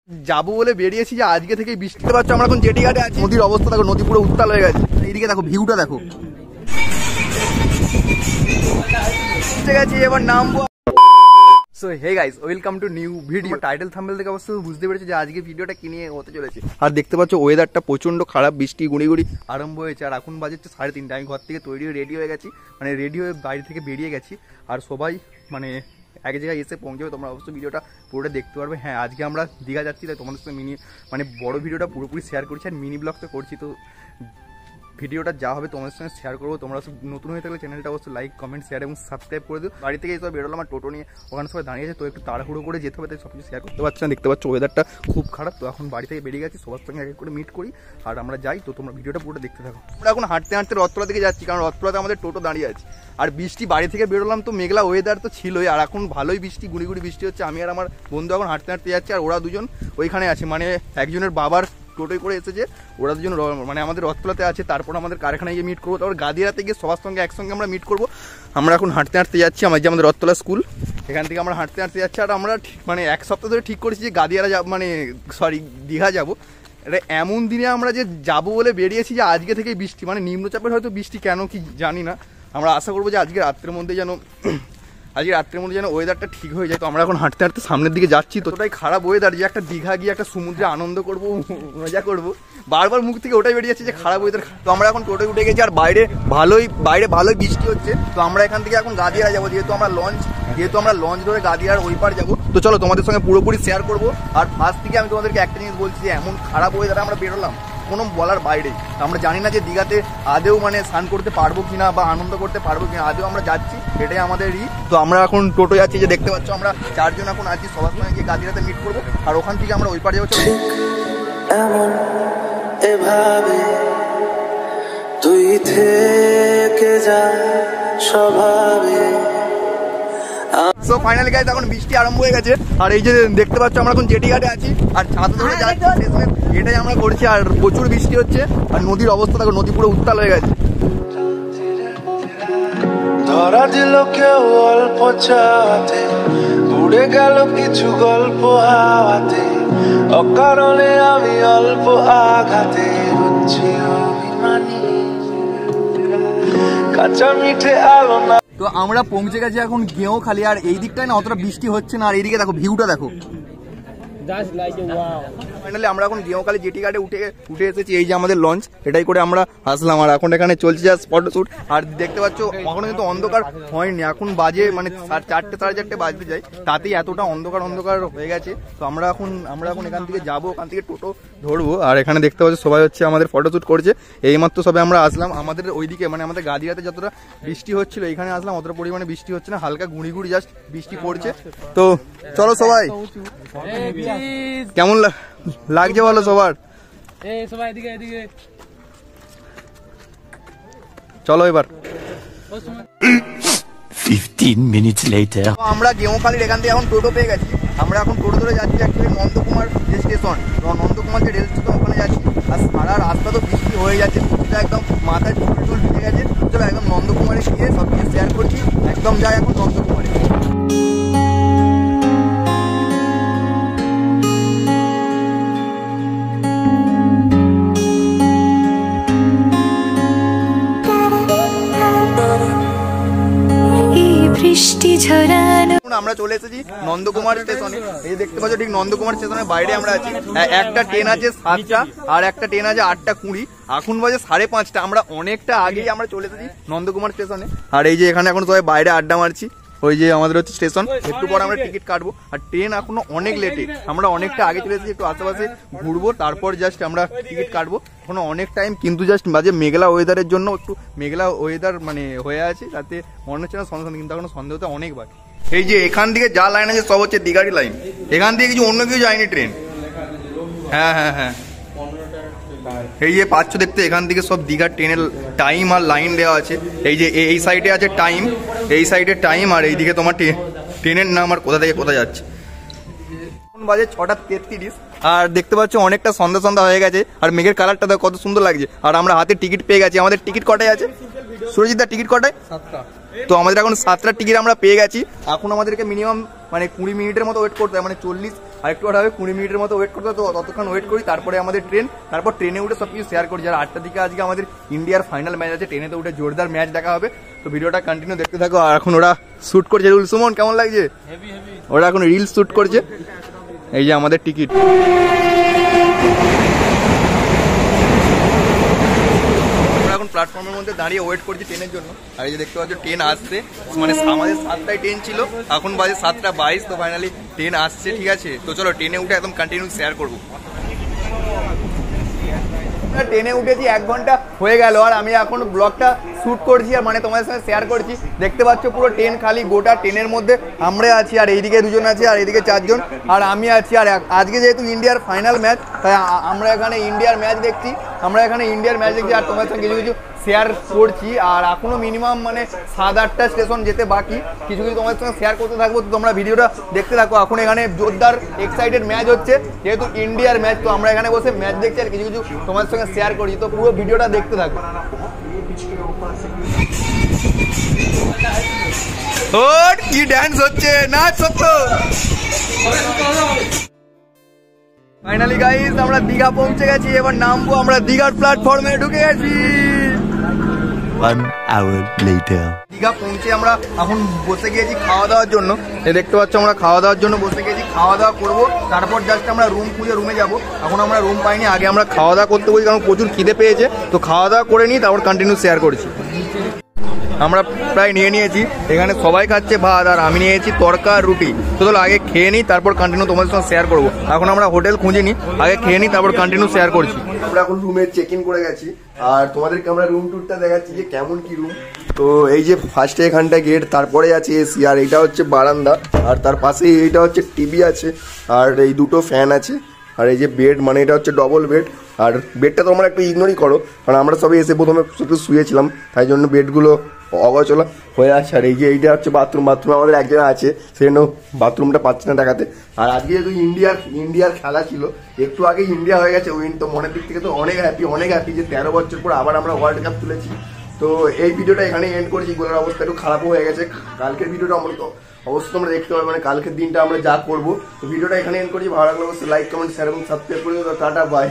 যাবো বলে বেরিয়েছি যে আজকে থেকে বৃষ্টিতে পাচ্ছ। আমরা এখন জেটি ঘাটে আছি। নদীর অবস্থা দেখো, নদী পুরো উত্তাল হয়ে গেছে। এইদিকে দেখো, ভিউটা দেখো। ঠিক আছে, এবার নামবো। So hey guys, welcome to new video. Title thumbnail থেকে অবশ্য বুঝতে পেরেছি যে আজকে ভিডিওটা কি নিয়ে হতে চলেছে। আর দেখতে পাচ্ছ ওয়েদারটা প্রচন্ড খারাপ, বৃষ্টি গুঁড়ি গুঁড়ি আরম্ভ হয়েছে। আর এখন বাজে 3:30। আমি ঘর থেকে তৈরি হয়ে রেডি হয়ে গেছি, মানে রেডি হয়ে বাইরে থেকে বেরিয়ে গেছি। আর সবাই মানে এক জায়গায় এসে পৌঁছবে। তোমরা অবশ্যই ভিডিওটা পুরোটা দেখতে পারবে। হ্যাঁ, আজকে আমরা দীঘা যাচ্ছি, তাই তোমাদের সাথে মানে বড় ভিডিওটা পুরোপুরি শেয়ার করছি। আর মিনি ব্লগ তো করছি, তো ভিডিওটা যা হবে তোমাদের সঙ্গে শেয়ার করবো। তোমরা নতুন হয়ে থাকলে চ্যানেলটা অবশ্যই লাইক, কমেন্ট, শেয়ার এবং সাবস্ক্রাইব করে দিও। বাড়ি থেকে এইসব বেরোলাম, আমার টোটো নিয়ে ওখানে সবাই দাঁড়িয়েছে, তো একটু তাড়াহুড়ো করে যেতে হবে, তাই সব কিছু শেয়ার করতে পারছি না। দেখতে পাচ্ছ ওয়েদারটা খুব খারাপ। তো এখন বাড়ি থেকে বেরিয়ে গেছি, সবার সঙ্গে এক করে মিট করি আর আমরা যাই। তো তোমরা ভিডিওটা পুরোটা দেখতে থাকো। আমরা এখন হাঁটতে হাঁটতে রথতলা দিকে যাচ্ছি, কারণ রথতলাতে আমাদের টোটো দাঁড়িয়ে আছে। আর বৃষ্টি, বাড়ি থেকে বেরোলাম তো মেঘলা ওয়েদার তো ছিলই, আর এখন ভালোই বৃষ্টি, গুড়ি গুড়ি বৃষ্টি হচ্ছে। আমি আর আমার বন্ধু এখন হাঁটতে হাঁটতে যাচ্ছি, আর ওরা দুজন ওইখানে আছে, মানে একজনের বাবার টোটোয় করে এসেছে, ওরা দুজন মানে আমাদের রথতলাতে আছে। তারপর আমাদের কারখানায় গিয়ে মিট করবো, তারপর গাদিয়াতে গিয়ে সবার সঙ্গে একসঙ্গে আমরা মিট করবো। আমরা এখন হাঁটতে হাঁটতে যাচ্ছি, আমার যে আমাদের রথতলা স্কুল, এখান থেকে আমরা হাঁটতে হাঁটতে যাচ্ছি। আর আমরা মানে এক সপ্তাহ ধরে ঠিক করেছি যে গাদিয়ারা মানে দীঘা যাবো। এটা এমন দিনে আমরা যে যাবো বলে বেরিয়েছি যে আজকে থেকেই বৃষ্টি, মানে নিম্নচাপের হয়তো বৃষ্টি, কেন কি জানি না। আমরা আশা করবো যে আজকে রাত্রের মধ্যে যেন ওয়েদারটা ঠিক হয়ে যায়। তো আমরা এখন হাঁটতে হাঁটতে সামনের দিকে যাচ্ছি। তো ওটাই খারাপ ওয়েদার যে একটা দীঘা গিয়ে একটা সমুদ্রে আনন্দ করবো, মজা করবো, বারবার মুখ থেকে ওটাই বেরিয়ে যাচ্ছে যে খারাপ ওয়েদার। তো আমরা এখন টোটোয় উঠে গেছি, আর বাইরে ভালোই বৃষ্টি হচ্ছে। তো আমরা এখান থেকে এখন গাদিয়ারা যাবো, যেহেতু আমরা লঞ্চ ধরে গাদিয়ার ওই পার যাবো। তো চলো তোমাদের সঙ্গে পুরোপুরি শেয়ার করবো। আর ফার্স্ট থেকে আমি তোমাদেরকে একটা জিনিস বলছি যে এমন খারাপ ওয়েদারে আমরা বেরোলাম, কোনো বলার বাইরে। আমরা জানি না যে দীঘাতে আদেও মানে স্নান করতে পারবো কিনা বা আনন্দ করতে পারবো কিনা, আদেও আমরা যাচ্ছি, এটাই আমাদের তো আমরা এখন টোটো যাচ্ছি, যে দেখতে পাচ্ছ আমরা 4 জন এখন আছি। সবার সঙ্গে গিয়ে গাদিয়াতে মিট করবো, আর ওখান থেকে আমরা ওই পারে যাবো। চলো, এমন এভাবে তুই থেকে যা স্বভাবে। সো ফাইনালি গাইস, এখন বৃষ্টি আরম্ভ হয়ে গেছে। আর এই যে দেখতে পাচ্ছ আমরা এখন জেটি ঘাটে আছি, আর ছাতা ধরে যাচ্ছি, এটাই আমরা করছি। আর প্রচুর বৃষ্টি হচ্ছে, আর নদীর অবস্থা দেখো, নদী পুরো উত্তাল হয়ে গেছে। ধরা দিল কেউ অল্প চাওয়াতে, উড়ে গেল কিছু গল্প হাওয়াতে, অকারণে আমি অল্প আঘাতে হচ্ছি অভিমানী, কাঁচা মিঠে আলো না। তো আমরা পৌঁছে গেছি এখন গেঁওখালি, আর এই দিকটায় না অতটা বৃষ্টি হচ্ছে না। আর এইদিকে দেখো, ভিউটা দেখো। ফাইনালি আমরা এখন গেঁওখালি জেটি ঘাটে উঠে এসেছি। এই যে আমাদের লঞ্চ, এটাই করে আমরা আসলাম। আর এখন এখানে চলছে যা ফটোশুট। আর দেখতে পাচ্ছ এখনো কিন্তু অন্ধকার হয়নি, এখন বাজে মানে 4টে 4:30 বাজতে যায়, তাতেই এতটা অন্ধকার হয়ে গেছে। তো আমরা এখন এখান থেকে যাবো, ওখান থেকে টোটো ধরবো। আর এখানে দেখতে পাচ্ছ সবাই হচ্ছে আমাদের ফটোশুট করছে। এইমাত্র সবাই আমরা আসলাম। আমাদের ওইদিকে মানে আমাদের গাদিয়াতে যতটা বৃষ্টি হচ্ছিল, এখানে আসলাম অতটা পরিমাণে বৃষ্টি হচ্ছে না, হালকা গুঁড়ি জাস্ট বৃষ্টি পড়ছে। তো চলো সবাই, কেমন লাগছে বলো সবার? চলো এবার 15 minutes later. আমরা গেঁওখালির এখান থেকে এখন টোটো পেয়ে গেছি। আমরা এখন টোটো ধরে যাচ্ছি অ্যাকচুয়ালি নন্দকুমার যে স্টেশন, নন্দকুমার যে রেল স্টেশন, ওখানে যাচ্ছি। আর সারা রাস্তা তো বৃষ্টি হয়ে যাচ্ছে, বৃষ্টিটা একদম মাথায় চুল ঢুকে গেছে। চলো একদম নন্দকুমারে গিয়ে সব কিছু শেয়ার করছি। একদম যাই এখন নন্দকুমারে। আমরা চলে এসেছি নন্দকুমার স্টেশনে। এই দেখতে পাচ্ছ ঠিক নন্দকুমার স্টেশনের বাইরে আমরা আছি। একটা ট্রেন আছে 7টা, আর একটা ট্রেন আছে 8:20। এখন বাজে 5:30। আমরা অনেকটা আগেই আমরা চলে এসেছি নন্দকুমার স্টেশনে। আর এই যে এখানে এখন সবাই বাইরে আড্ডা মারছি। ওই যে আমাদের হচ্ছে স্টেশন, একটু পর আমরা টিকিট কাটবো। আর ট্রেন এখনো অনেক লেটে, আমরা অনেকটা আগে চলে এসেছি, একটু আশেপাশে ঘুরবো, তারপর জাস্ট আমরা টিকিট কাটবো। এখনো অনেক টাইম, কিন্তু জাস্ট বাজে মেঘলা ওয়েদারের জন্য একটু মেঘলা ওয়েদার মানে হয়ে আছে, তাতে মনে হচ্ছে না সন্ধ্যা, কিন্তু এখনো সন্ধ্যা হতে অনেক বাকি। এই যে এখান থেকে যা লাইন আছে সব হচ্ছে দীঘারি লাইন, এখান থেকে কিছু অন্য কিছু যায়নি ট্রেন। হ্যাঁ, এই যে পাচ্ছ দেখতে, এখান থেকে সব দীঘার ট্রেনের টাইম আর লাইন দেওয়া আছে। এই যে এই সাইডে আছে টাইম, এই সাইডে টাইম, আর এইদিকে তোমার ট্রেনের নাম আর কোথা থেকে কোথায় যাচ্ছে। এখন বাজে 6:33। আর দেখতে পাচ্ছ অনেকটা সন্ধ্যা হয়ে গেছে, আর মেঘের কালারটা দেখো কত সুন্দর লাগছে। আর আমরা হাতে টিকিট পেয়ে গেছি। আমাদের টিকিট কটায় আছে সুরজিৎ দা? টিকিট কটায়? 7টা। তো আমাদের এখন 7টা টিকিট আমরা পেয়ে গেছি। এখন আমাদেরকে মিনিমাম মানে 20 মিনিটের মতো ওয়েট করতে হয়, মানে 40 আর একটু হবে 20 মিনিটের মতো ওয়েট করতে হবে, তো ততক্ষণ ওয়েট করি, তারপরে আমাদের ট্রেন, তারপর ট্রেনে উঠে সব কিছু শেয়ার করি। আর 8টার দিকে আজকে আমাদের ইন্ডিয়ার ফাইনাল ম্যাচ আছে, ট্রেনে তো উঠে জোরদার ম্যাচ দেখা হবে। তো ভিডিওটা কন্টিনিউ দেখতে থাকো। আর এখন ওরা শ্যুট করছে, রুল সুমন কেমন লাগছে? ওরা এখন রিলস শ্যুট করছে। এই যে আমাদের টিকিট, এখন প্ল্যাটফর্মের মধ্যে দাঁড়িয়ে ওয়েট করছি ট্রেনের জন্য। আর এই যে দেখতে পাচ্ছ ট্রেন আসছে, মানে আমাদের 7টায় ট্রেন ছিল, এখন বাজে 7:22। তো ফাইনালি ট্রেন আসছে, ঠিক আছে। তো চলো ট্রেনে উঠে একদম কন্টিনিউ শেয়ার করবো। ট্রেনে উঠেছি, 1 ঘন্টা হয়ে গেল, আর আমি এখন ব্লগটা শ্যুট করছি, আর মানে তোমাদের সঙ্গে শেয়ার করছি। দেখতে পাচ্ছ পুরো ট্রেন খালি, গোটা ট্রেনের মধ্যে আমরা আছি, আর এইদিকে 2 জন আছে, আর এইদিকে 4 জন, আর আমি আছি। আর আজকে যেহেতু ইন্ডিয়ার ফাইনাল ম্যাচ, তাই আমরা এখানে ইন্ডিয়ার ম্যাচ দেখছি, আর তোমাদের সঙ্গে কিছু শেয়ার করছি। আর এখনো মিনিমাম মানে 7-8টা স্টেশন যেতে বাকি, কিছু তোমাদের সঙ্গে শেয়ার করতে থাকবো। তো তোমরা ভিডিওটা দেখতে থাকো। এখন এখানে জোরদার এক্সাইটেড ম্যাচ হচ্ছে, যেহেতু ইন্ডিয়ার ম্যাচ, তো আমরা এখানে বসে ম্যাচ দেখছি আর কিছু তোমাদের সঙ্গে শেয়ার করছি। তো পুরো ভিডিওটা দেখতে থাকো। কি ড্যান্স হচ্ছে, নাচ সত্য। ফাইনালি গাইস আমরা দীঘা পৌঁছে গেছি, এবার নামবো আমরা দীঘার প্ল্যাটফর্মে ঢুকে গেছি। 1 hour later. দীঘা পৌঁছে আমরা এখন বসে গিয়েছি খাওয়া দাওয়ার জন্য। দেখতে পাচ্ছ আমরা খাওয়া দাওয়ার জন্য বসে গেছি, খাওয়া দাওয়া করবো, তারপর জাস্ট আমরা রুম খুঁজে রুমে যাবো। এখন আমরা রুম পাইনি, আগে আমরা খাওয়া দাওয়া করতে বলছি, কারণ প্রচুর খিদে পেয়েছে। তো খাওয়া দাওয়া করে নিই, তারপর কন্টিনিউ শেয়ার করছি। আমরা প্রায় নিয়ে নিয়েছি, এখানে সবাই খাচ্ছে ভাত, আর আমি নিয়েছি তড়কা আর রুটি। তো চলো আগে খেয়ে নিই, তারপর কন্টিনিউ তোমাদের সঙ্গে শেয়ার করবো। এখন আমরা হোটেল খুঁজে নিই, আগে খেয়ে নিই, তারপর কন্টিনিউ শেয়ার করছি। আমরা এখন রুমে চেক ইন করে গেছি, আর তোমাদেরকে আমরা রুম ট্যুরটা দেখাচ্ছি যে কেমন কি রুম। তো এই যে ফার্স্টে এখানটা গেট, তারপরে আছে এসি, আর এইটা হচ্ছে বারান্দা, আর তার পাশে এইটা হচ্ছে টিভি আছে, আর এই 2টো ফ্যান আছে, আর এই যে বেড, মানে এটা হচ্ছে ডবল বেড। আর বেডটা তোমরা একটু ইগনোরই করো, কারণ আমরা সবাই এসে প্রথমে শুধু শুয়েছিলাম, তাই জন্য বেডগুলো অগোছালো হয়ে আছে। আর এই যে এইটা হচ্ছে বাথরুম আমাদের একজন আছে, সেজন্য বাথরুমটা পাচ্ছে না দেখাতে। আর আজকে যেহেতু ইন্ডিয়ার খেলা ছিল, একটু আগে ইন্ডিয়া হয়ে গেছে উইন, তো মনের দিক থেকে তো অনেক হ্যাপি যে 13 বছর পর আবার আমরা ওয়ার্ল্ড কাপ তুলেছি। তো এই ভিডিওটা এখানে এন্ড করেছি। গোলের অবস্থা একটু খারাপও হয়ে গেছে, কালকের ভিডিওটা অবশ্যই তোমরা দেখতে পাবে, মানে কালকের দিনটা আমরা যা করবো। তো ভিডিওটা এখানে এন্ড করেছি। ভালো লাগলে অবশ্যই লাইক, কমেন্ট, শেয়ার এবং সাবস্ক্রাইব করে দিও। Tata, by.